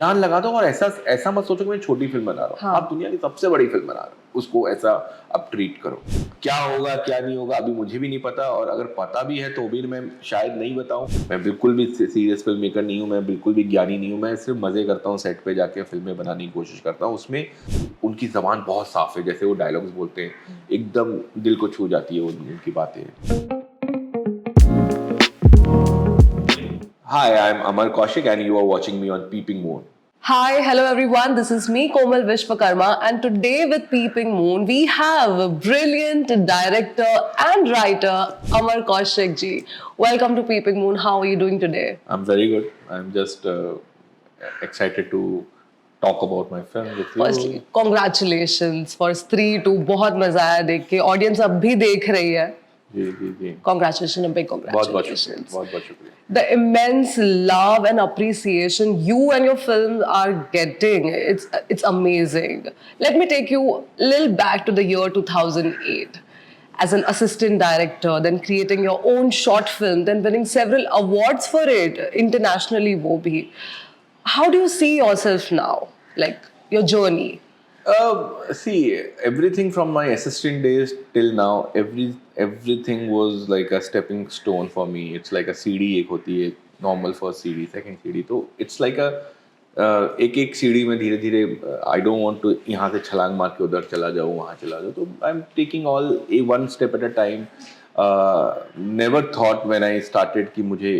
ध्यान लगा दो और ऐसा ऐसा मत सोचो कि मैं छोटी फिल्म बना रहा हूँ। हाँ। आप दुनिया की सबसे बड़ी फिल्म बना रहे हो, उसको ऐसा आप ट्रीट करो। क्या होगा क्या नहीं होगा अभी मुझे भी नहीं पता, और अगर पता भी है तो भी मैं शायद नहीं बताऊं। मैं बिल्कुल भी सीरियस फिल्म मेकर नहीं हूँ, मैं बिल्कुल भी ज्ञानी नहीं हूँ। मैं सिर्फ मजे करता हूँ, सेट पे जाके फिल्में बनाने की कोशिश करता हूँ। उसमें उनकी जबान बहुत साफ है, जैसे वो डायलॉग्स बोलते हैं एकदम दिल को छू जाती है उनकी बातें। Hi, I'm Amar Kaushik and you are watching me on Peeping Moon. Hi, hello everyone. This is me, Komal Vishwakarma, and today with Peeping Moon, we have a brilliant director and writer, Amar Kaushik ji. Welcome to Peeping Moon. How are you doing today? I'm very good. I'm just excited to talk about my film with you. Firstly, congratulations for Stree 2. बहुत मजा आया देख के. Audience अब भी देख रही है. जी जी जी. Congratulations, a big बहुत बहुत शुक्रिया. congratulations. बहुत बहुत शुक्रिया. The immense love and appreciation you and your films are getting, it's amazing. Let me take you a little back to the year 2008. As an assistant director, then creating your own short film, then winning several awards for it internationally, wo bhi. How do you see yourself now? Like your journey? See, everything from my assistant days till now, everything was like a stepping stone for me. It's like a CD एक होती है, normal first CD, second CD. तो it's like a एक एक सीढ़ी में धीरे धीरे आई डोंट वांट टू यहाँ से छलांग मार के उधर चला जाऊँ वहाँ चला जाऊँ. तो I am taking all A one step at a time. Never thought when I started कि मुझे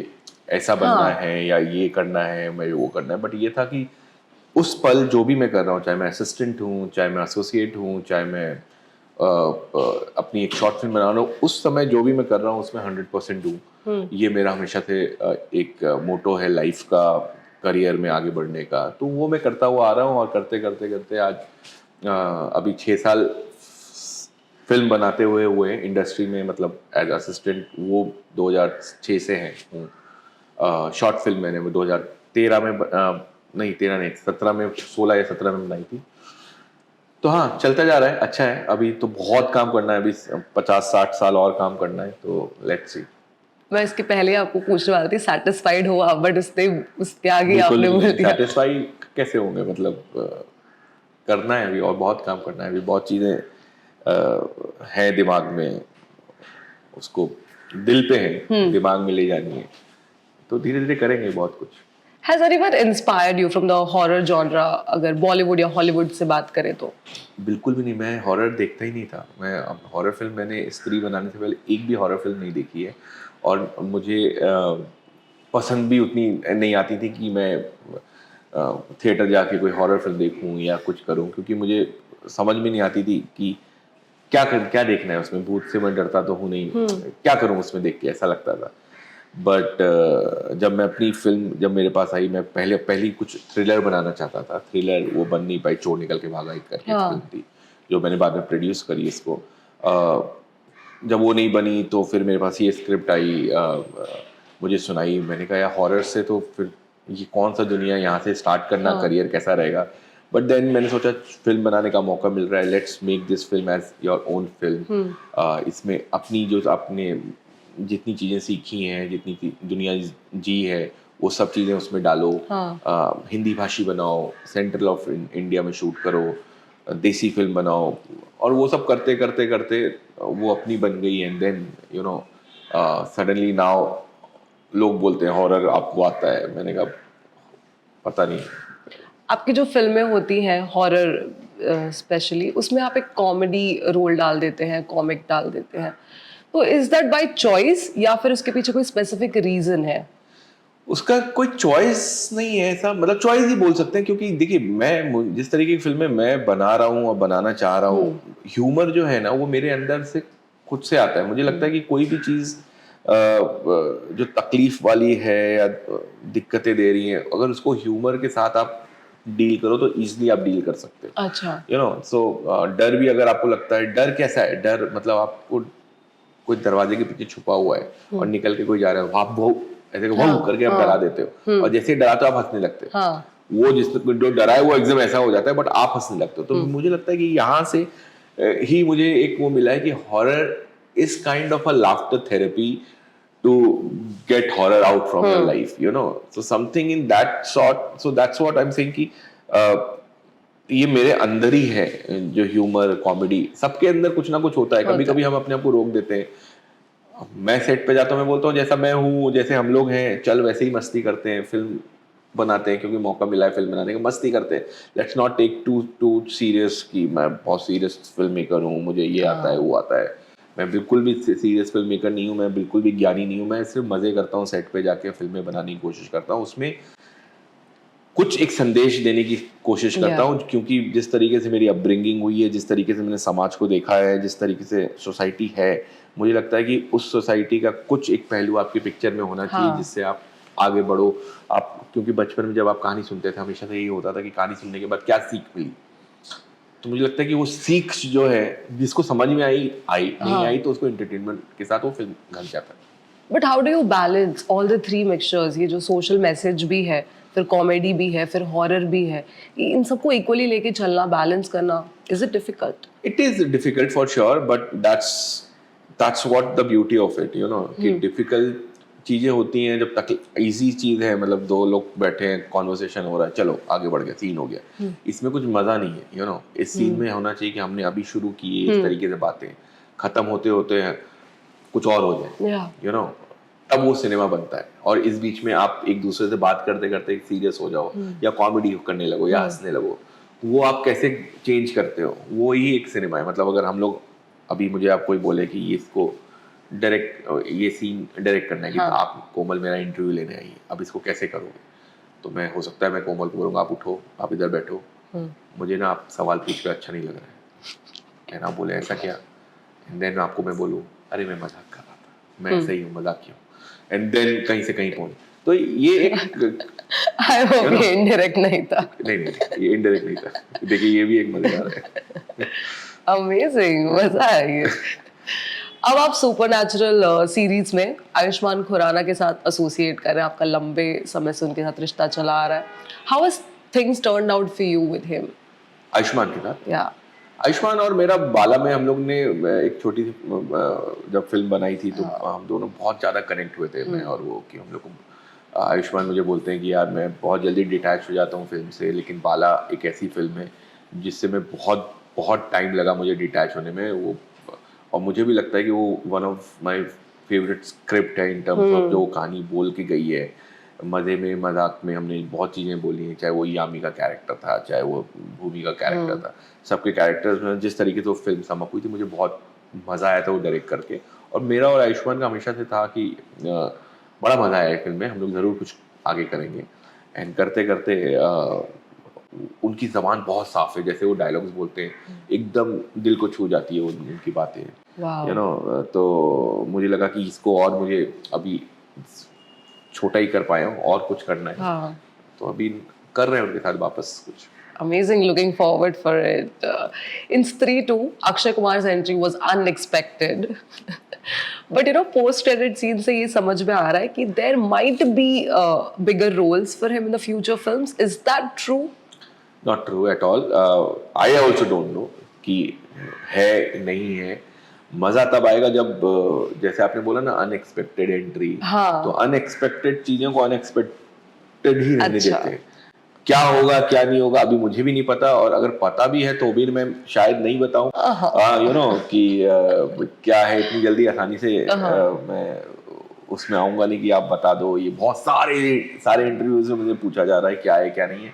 ऐसा बनना है या ये करना है, मैं वो करना है. बट ये था कि उस पल जो भी मैं कर रहा हूँ, चाहे मैं असिस्टेंट हूँ, चाहे मैं एसोसिएट हूँ, चाहे मैं अपनी एक शॉर्ट फिल्म बना रहा हूँ, उस समय जो भी मैं कर रहा हूँ उसमें 100% दूँ. ये मेरा हमेशा से एक मोटो है लाइफ का, करियर में आगे बढ़ने का. तो वो मैं करता हुआ आ रहा हूँ और करते करते करते आज अभी 6 साल फिल्म बनाते हुए इंडस्ट्री में, मतलब एज असिस्टेंट वो 2006 से हैं हूँ. शॉर्ट फिल्म मैंने वो 2013 में नहीं 13 नहीं 17 में, 16 या 17 में बनाई थी. तो हाँ, चलता जा रहा है, अच्छा है. अभी तो बहुत काम करना है, अभी 50-60 साल और काम करना है. तो लेट्स सी. मैं इसके पहले आपको पूछने वाली थी, सेटिस्फाइड हो आप, बट उसके आगे आपने बोल दिया. सेटिस्फाई कैसे होंगे, मतलब करना है अभी और बहुत काम करना है. अभी बहुत चीज़ें हैं दिमाग में, उसको दिल पे है, दिमाग में ले जानी है. तो धीरे धीरे करेंगे बहुत कुछ. Has anyone inspired you from the horror genre? अगर बॉलीवुड या हॉलीवुड से बात करें तो. बिल्कुल भी नहीं. मैं हॉरर देखता ही नहीं था. मैं अब हॉरर फिल्म, मैंने स्त्री बनाने से पहले एक भी हॉरर फिल्म नहीं देखी है. और मुझे पसंद भी उतनी नहीं आती थी कि मैं थिएटर जाके कोई हॉरर फिल्म देखूं या कुछ करूं, क्योंकि मुझे समझ में नहीं आती थी कि क्या देखना है उसमें. भूत से मैं डरता तो हूँ नहीं, क्या करूं उसमें देख के, ऐसा लगता था. बट जब मैं अपनी फिल्म जब मेरे पास आई, मैं पहली कुछ थ्रिलर बनाना चाहता था. थ्रिलर वो बन नहीं पाई. चोर निकल के भागा एक करके फिल्म थी जो मैंने बाद में प्रोड्यूस करी इसको. जब वो नहीं बनी तो फिर मेरे पास ये स्क्रिप्ट आई, मुझे सुनाई. मैंने कहा यार हॉरर से तो फिर ये कौन सा दुनिया, यहाँ से स्टार्ट करना करियर कैसा रहेगा. बट देन मैंने सोचा फिल्म बनाने का मौका मिल रहा है, let's make this film as your own film. इसमें अपनी जो आपने जितनी चीज़ें सीखी हैं, जितनी दुनिया जी है, वो सब चीज़ें उसमें डालो. हिंदी भाषी बनाओ, सेंट्रल ऑफ इंडिया में शूट करो, देसी फिल्म बनाओ. और वो सब करते करते करते वो अपनी बन गई. And then you know suddenly now लोग बोलते हैं हॉरर आपको आता है. मैंने कहा पता नहीं. आपकी जो फिल्में होती हैं हॉरर स्पेशली, उसमें आप एक कॉमेडी रोल डाल देते हैं, कॉमिक डाल देते हैं. तो इज दैट बाय चॉइस या फिर उसके पीछे कोई स्पेसिफिक रीजन है? उसका कोई चॉइस नहीं है ऐसा, मतलब चॉइस ही बोल सकते हैं. क्योंकि देखिए मैं जिस तरीके की फिल्में मैं बना रहा हूँ और बनाना चाह रहा हूँ, ह्यूमर जो है ना वो मेरे अंदर से खुद से आता है. मुझे लगता है कि कोई भी चीज़ जो तकलीफ वाली है या दिक्कतें दे रही है, अगर उसको ह्यूमर के साथ आप डील करो तो इजीली आप डील कर सकते हो. अच्छा. यू नो सो डर भी अगर आपको लगता है, डर कैसा है, डर मतलब आपको कोई दरवाजे के पीछे छुपा हुआ है और निकल के कोई जा रहा है, आप वो ऐसे वो करके आप डरा देते हो. और जैसे डराते हो आप हंसने लगते हो. वो जो डरा है वो एकदम ऐसा हो जाता है, बट आप हंसने लगते हो. तो मुझे लगता है कि यहाँ से ही मुझे एक वो मिला है कि horror is kind of a laughter therapy to get horror out from your life, you know. So something in that sort. So that's what I'm saying कि ये मेरे अंदर ही है, जो ह्यूमर कॉमेडी सबके अंदर कुछ ना कुछ होता है. कभी कभी हम अपने आप को रोक देते हैं. मैं सेट पे जाता हूँ, मैं बोलता हूँ जैसा मैं हूँ, जैसे हम लोग हैं, चल वैसे ही मस्ती करते हैं, फिल्म बनाते हैं क्योंकि मौका मिला है फिल्म बनाने का, मस्ती करते हैं. Let's not take too serious कि मैं बहुत सीरियस फिल्म मेकर हूँ, मुझे ये आता है वो आता है. मैं बिल्कुल भी सीरियस फिल्म मेकर नहीं हूँ, मैं बिल्कुल भी ज्ञानी नहीं हूँ. मैं सिर्फ मजे करता हूँ, सेट पे जाके फिल्में बनाने की कोशिश करता हूँ, उसमें कुछ एक संदेश देने की कोशिश करता हूँ. क्योंकि जिस तरीके से मेरी अपब्रिंगिंग हुई है, जिस तरीके से मैंने समाज को देखा है, जिस तरीके से सोसाइटी है, मुझे लगता है कि उस सोसाइटी का कुछ एक पहलू आपकी पिक्चर में होना चाहिए, जिससे आप आगे बढ़ो. आप क्योंकि बचपन में जब आप कहानी सुनते थे, हमेशा से यही होता था कि कहानी सुनने के बाद क्या सीख मिली. तो मुझे लगता है कि वो सीख जो है, जिसको समझ में आई नहीं आई, तो उसको एंटरटेनमेंट के साथ वो फिल्म घल जाता है. But how do you balance all the three mixtures? ये जो सोशल मैसेज भी है, फिर कॉमेडी भी है, फिर हॉरर भी है, इन सबको इक्वली लेके चलना, बैलेंस करना, is it difficult? It is difficult for sure, but that's what the beauty of it, you know. कि difficult चीजें होती हैं जब तक इजी चीज है, मतलब दो लोग बैठे हैं, कॉन्वर्सेशन हो रहा है, चलो आगे बढ़ गया, सीन हो गया. इसमें कुछ मजा नहीं है, you know. इस सीन में होना चाहिए कि हमने अभी शुरू की है इस तरीके से बातें, खत्म होते होते कुछ और हो जाए, you know. तब वो सिनेमा बनता है. और इस बीच में आप एक दूसरे से बात करते करते सीरियस हो जाओ, या कॉमेडी करने लगो, या हंसने लगो. वो आप कैसे चेंज करते हो, वो ही एक सिनेमा है. मतलब अगर हम लोग अभी, मुझे आप कोई बोले कि इसको ये सीन डायरेक्ट करना है, कि आप कोमल मेरा इंटरव्यू लेने आई है, अब इसको कैसे करोगे, तो मैं, हो सकता है मैं कोमल को बोलूँगा आप उठो, आप इधर बैठो, मुझे ना आप सवाल पूछ कर अच्छा नहीं लग रहा है, कहना बोले ऐसा क्या, एंड देन आपको मैं बोलूँ अरे मैं मजाक कर रहा था, मैं ऐसा ही हूँ, मजाक क्यों, एंड देन कहीं से कहीं पहुँच. तो ये एक आई होप ये इनडायरेक्ट नहीं था. नहीं, ये इनडायरेक्ट नहीं था. देखिए ये भी एक मजेदार है. अमेजिंग, मजा आया. अब आप सुपरनैचुरल सीरीज में आयुष्मान खुराना के साथ एसोसिएट कर रहे हैं, आपका लंबे समय से उनके साथ रिश्ता चला आ रहा है. How has things turned out for you with him? Ayushman के साथ, या आयुष्मान और मेरा बाला में हम लोग ने एक छोटी सी जब फिल्म बनाई थी, तो हम दोनों बहुत ज़्यादा कनेक्ट हुए थे, मैं और वो, कि हम लोग को, आयुष्मान मुझे बोलते हैं कि यार मैं बहुत जल्दी डिटैच हो जाता हूँ फिल्म से, लेकिन बाला एक ऐसी फिल्म है जिससे मैं बहुत बहुत टाइम लगा मुझे डिटैच होने में. वो, और मुझे भी लगता है कि वो one of my favourite script है इन टर्म्स ऑफ जो कहानी बोल के गई है. मज़े में, मजाक में हमने बहुत चीज़ें बोली हैं, चाहे वो यामी का कैरेक्टर था, चाहे वो भूमि का कैरेक्टर था, सबके कैरेक्टर्स में जिस तरीके से वो फिल्म सम अप हुई थी, मुझे बहुत मज़ा आया था वो डायरेक्ट करके. और मेरा और आयुष्मान का हमेशा से था कि बड़ा मज़ा आया फिल्म में, हम लोग ज़रूर कुछ आगे करेंगे. एंड करते करते उनकी ज़बान बहुत साफ है, जैसे वो डायलॉग्स बोलते हैं एकदम दिल को छू जाती है उनकी बातें, यू नो. तो मुझे लगा कि इसको और मुझे अभी छोटा ही कर पाया हूँ, और कुछ करना है, तो अभी कर रहे हैं उनके साथ वापस कुछ. Amazing, looking forward for it. In Stree 2, Akshay Kumar's entry was unexpected. But you know, post-credit scene से ये समझ में आ रहा है कि there might be bigger roles for him in the future films. Is that true? Not true at all. I also don't know कि है नहीं है. मजा तब आएगा जब, जैसे आपने बोला ना, अनएक्सपेक्टेड एंट्री, तो अनएक्सपेक्टेड चीजों को अनएक्सपेक्टेड ही रहने देते हैं. क्या होगा क्या नहीं होगा अभी मुझे भी नहीं पता, और अगर पता भी है तो भी मैं शायद नहीं बताऊं, यू नो, कि क्या है, इतनी जल्दी आसानी से मैं उसमें आऊंगा नहीं कि आप बता दो. ये बहुत सारे इंटरव्यूज में मुझे पूछा जा रहा है क्या है क्या नहीं है.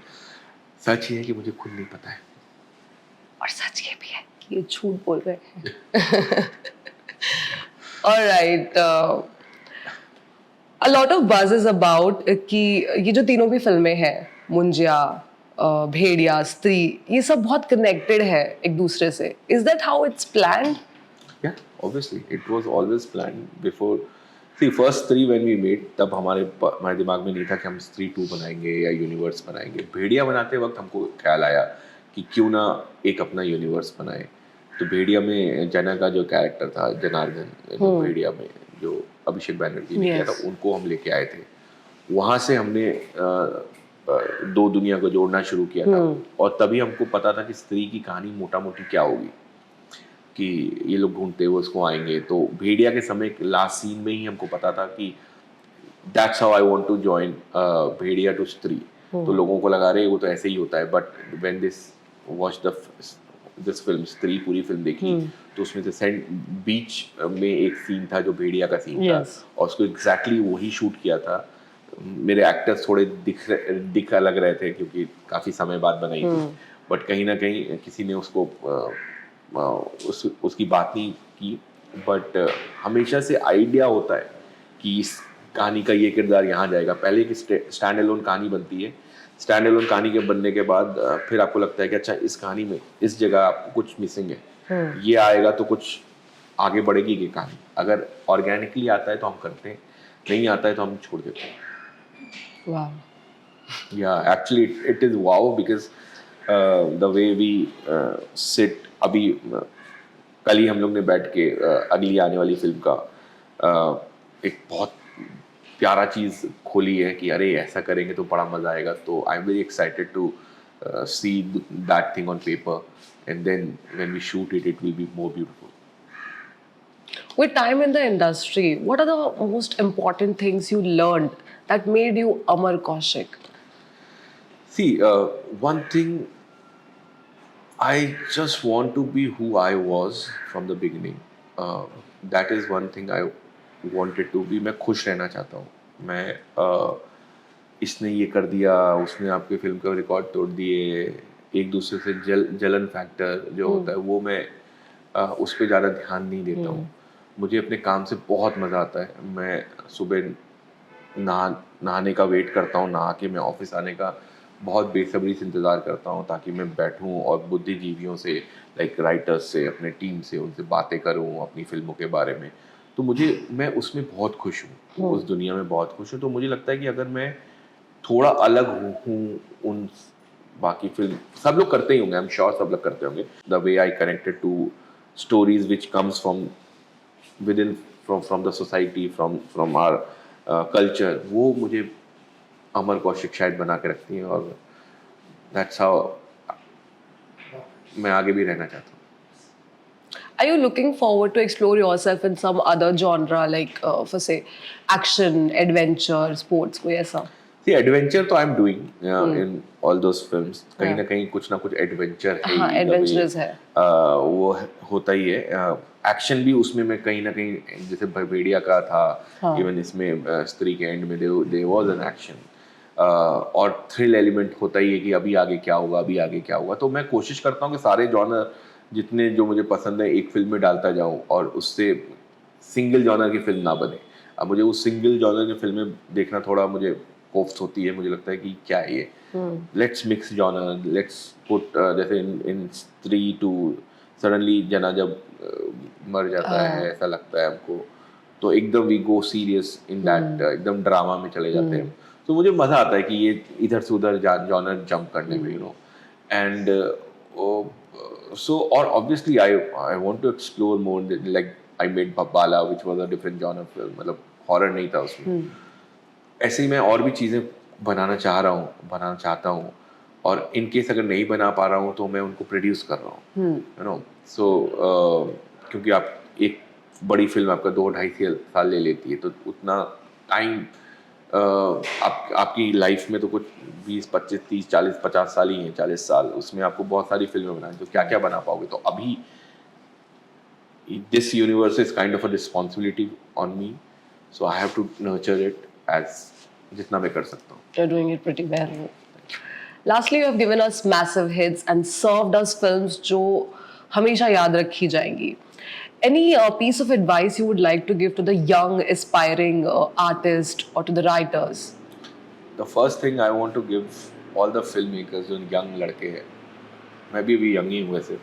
सच ये है कि मुझे खुद नहीं पता है, और सच ये भी है कि ये झूठ बोल रहे हैं. Alright, a lot of buzz is about कि ये जो तीनों भी फिल्में हैं, मुंजिया, भेड़िया, स्त्री, ये सब बहुत कनेक्टेड है एक दूसरे से. Is that how it's planned? Yeah, obviously it was always planned before. See, first three when we made, तब हमारे दिमाग में नहीं था कि हम स्त्री 2 बनाएंगे या यूनिवर्स बनाएंगे. भेड़िया बनाते वक्त हमको ख्याल आया कि क्यों ना एक अपना यूनिवर्स बनाए. तो भेड़िया में जना का जो कैरेक्टर था, जनार्दन, भेड़िया में जो अभिषेक बैनर्जी ने किया था, उनको हम लेके आए थे. वहाँ से हमने दो दुनिया को जोड़ना शुरू किया था, और तभी हमको पता था कि स्त्री की कहानी मोटा मोटी क्या होगी. कि ये लोग ढूंढते हुए उसको आएंगे। तो भेड़िया के समय लास्ट सीन में ही हमको पता था कि that's how I want to join Bhediya to Stree. तो लोगों को लगा रहे वो तो ऐसे ही होता है, but when watch this film स्त्री, पूरी फिल्म देखी तो उसमें से सेंट बीच में एक सीन था जो भेड़िया का सीन था, और उसको एग्जैक्टली वही शूट किया था। मेरे एक्टर्स थोड़े दिख अलग रहे थे क्योंकि काफ़ी समय बाद बनाई थी, बट कहीं ना कहीं किसी ने उसको उसकी बात नहीं की। बट हमेशा से आइडिया होता है कि इस कहानी का ये किरदार यहाँ जाएगा। पहले एक स्टैंड अलोन कहानी बनती है, स्टैंड अलोन कहानी के बनने के बाद फिर आपको लगता है कि अच्छा इस कहानी में इस जगह आपको कुछ मिसिंग है, ये आएगा तो कुछ आगे बढ़ेगी ये कहानी। अगर ऑर्गेनिकली आता है तो हम करते हैं, नहीं आता है तो हम छोड़ देते हैं। Wow. Yeah, actually it is wow because the way we sit अभी कल ही हम लोग ने बैठ के अगली आने वाली फिल्म का एक बहुत प्यारा चीज़ खोली है कि अरे ऐसा करेंगे तो बड़ा मज़ा आएगा। तो I am very excited to see that thing on paper and then when we shoot it will be more beautiful. With time in the industry, what are the most important things you learned that made you Amar Kaushik? See, one thing, I just want to be who I was from the beginning. That is one thing I wanted to be. मैं खुश रहना चाहता हूँ। मैं इसने ये कर दिया, उसने आपके फिल्म का रिकॉर्ड तोड़ दिए, एक दूसरे से जलन फैक्टर जो होता है वो मैं उस पर ज़्यादा ध्यान नहीं देता हूँ। मुझे अपने काम से बहुत मज़ा आता है। मैं सुबह नहाने का वेट करता हूँ, नहा के मैं ऑफिस आने का बहुत बेसब्री से इंतज़ार करता हूँ ताकि मैं बैठूँ और बुद्धिजीवियों से, लाइक राइटर्स से, अपने टीम से, उनसे बातें करूँ अपनी फिल्मों के बारे में। तो मैं उसमें बहुत खुश हूँ, उस दुनिया में बहुत खुश हूँ। तो मुझे लगता है कि अगर मैं थोड़ा अलग हूँ उन बाकी फिल्म, सब लोग करते ही होंगे, आई एम श्योर सब लोग करते होंगे, the way I connected to stories which comes from within from the society, from our culture, वो मुझे अमर कौशिक शायद बना के रखती हैं। और दैट्स हाउ मैं आगे भी रहना चाहता हूँ। Are you looking forward to explore yourself in some other genre, like for say action, adventure, sports, कोई ऐसा? See, एडवेंचर तो I am doing in all those films. कहीं ना कहीं कुछ ना कुछ एडवेंचर है, हाँ, adventurous है। वो होता ही है। एक्शन भी उसमें मैं कहीं ना कहीं, जैसे भेड़िया का था, इवन इसमें स्त्री के एंड में देयर वाज एन एक्शन, और थ्रिल एलिमेंट होता ही है कि अभी आगे क्या होगा, अभी आगे क्या होगा। तो मैं कोशिश करता हूँ कि सारे जॉनर जितने जो मुझे पसंद है एक फिल्म में डालता जाऊँ, और उससे सिंगल जॉनर की फिल्म ना बने। अब मुझे उस सिंगल जॉनर की फिल्में देखना थोड़ा मुझे कोफ्त होती है। मुझे लगता है कि क्या है ये, let's mix genre, let's put, जैसे इन स्त्री टू सडनली जना जब मर जाता है, ऐसा लगता है हमको, तो एकदम we go serious in that, एकदम ड्रामा में चले जाते हैं। तो मुझे मज़ा आता है कि ये इधर से उधर जॉनर जंप करने में, यू नो। एंड सो, और obviously I want to explore more, like I made Bala which was a different genre film, मतलब हॉरर नहीं था उसमें। ऐसे ही मैं और भी चीज़ें बनाना चाहता हूँ, और इन केस अगर नहीं बना पा रहा हूँ तो मैं उनको प्रोड्यूस कर रहा हूँ, यू नो। सो क्योंकि आप एक बड़ी फिल्म आपका 2-2.5 साल ले लेती है, तो उतना टाइम आपकी लाइफ में तो कुछ 20, 25, 30, 40, 50 साल ही हैं, 40 साल, उसमें आपको बहुत सारी फिल्में बनानी, तो क्या क्या बना पाओगे। तो अभी this universe is kind of a responsibility on me, so I have to nurture it as जितना मैं कर सकता हूँ। You're doing it pretty well. Lastly, you have given us massive hits and served us films जो हमेशा याद रखी जाएंगी. Any piece of advice you would like to give to the young aspiring artist or to the writers? The first thing I want to give all the filmmakers, जो young लड़के हैं, मैं भी अभी young ही हूँ वैसे,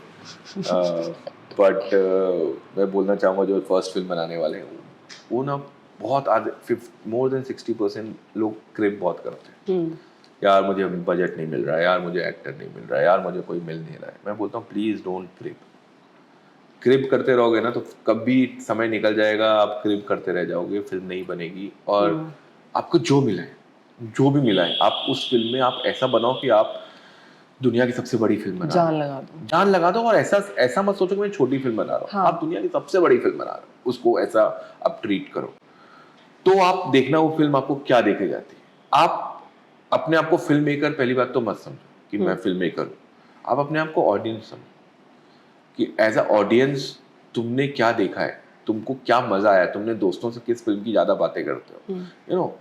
but मैं बोलना चाहूँगा जो फर्स्ट फिल्म बनाने वाले हैं, वो ना बहुत more than 60% लोग क्रिप बहुत करते हैं। यार मुझे बजट नहीं मिल रहा है, यार मुझे एक्टर नहीं मिल रहा है, यार मुझे कोई मिल नहीं रहा है। मैं बोलता हूँ प्लीज़ डोंट क्रिप करते रहोगे ना तो कभी समय निकल जाएगा, आप क्रिप करते रह जाओगे, फिल्म नहीं बनेगी। और आपको जो भी मिला है, आप उस फिल्म में आप ऐसा बनाओ कि आप दुनिया की सबसे बड़ी फिल्म बना जान लगा दो। जान लगा दो, और ऐसा ऐसा मत सोचो कि मैं छोटी फिल्म बना रहा हूँ। हाँ। आप दुनिया की सबसे बड़ी फिल्म बना रहे हो, उसको ऐसा आप ट्रीट करो। तो आप देखना वो फिल्म आपको क्या देके जाती है। आप अपने आप को फिल्म मेकर पहली बात तो मत समझो कि मैं फिल्म मेकर हूँ। आप अपने आप को ऑडियंस समझो कि एज अ ऑडियंस तुमने क्या देखा है, तुमको क्या मजा आया, तुमने दोस्तों से किस फिल्म की ज्यादा बातें करते हो, यू नो।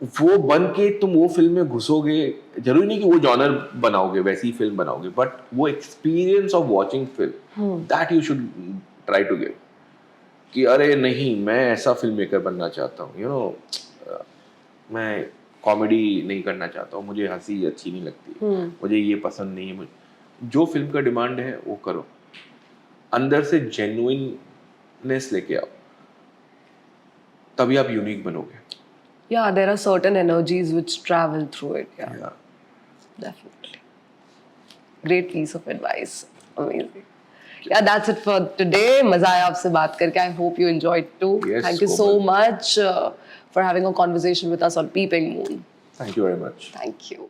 वो बन के तुम वो फिल्म में घुसोगे, जरूरी नहीं कि वो जॉनर बनाओगे, वैसी फिल्म बनाओगे, बट वो experience of watching film that you should try to give. कि अरे नहीं, मैं ऐसा फिल्म मेकर बनना चाहता हूँ, यू नो, मैं कॉमेडी नहीं करना चाहता हूँ, मुझे हंसी अच्छी नहीं लगती, मुझे ये पसंद नहीं है। मुझे जो फिल्म का डिमांड है वो करो, अंदर से जेन्युइननेस लेके आओ, तभी आप यूनिक बनोगे। Yeah, there are certain energies which travel through it. Yeah, definitely. Great piece of advice. Amazing. Yeah, that's it for today. मजा आया आपसे बात करके. I hope you enjoyed too. Yes, Thank you so Komal. much for having a conversation with us on Peeping Moon. Thank you very much. Thank you.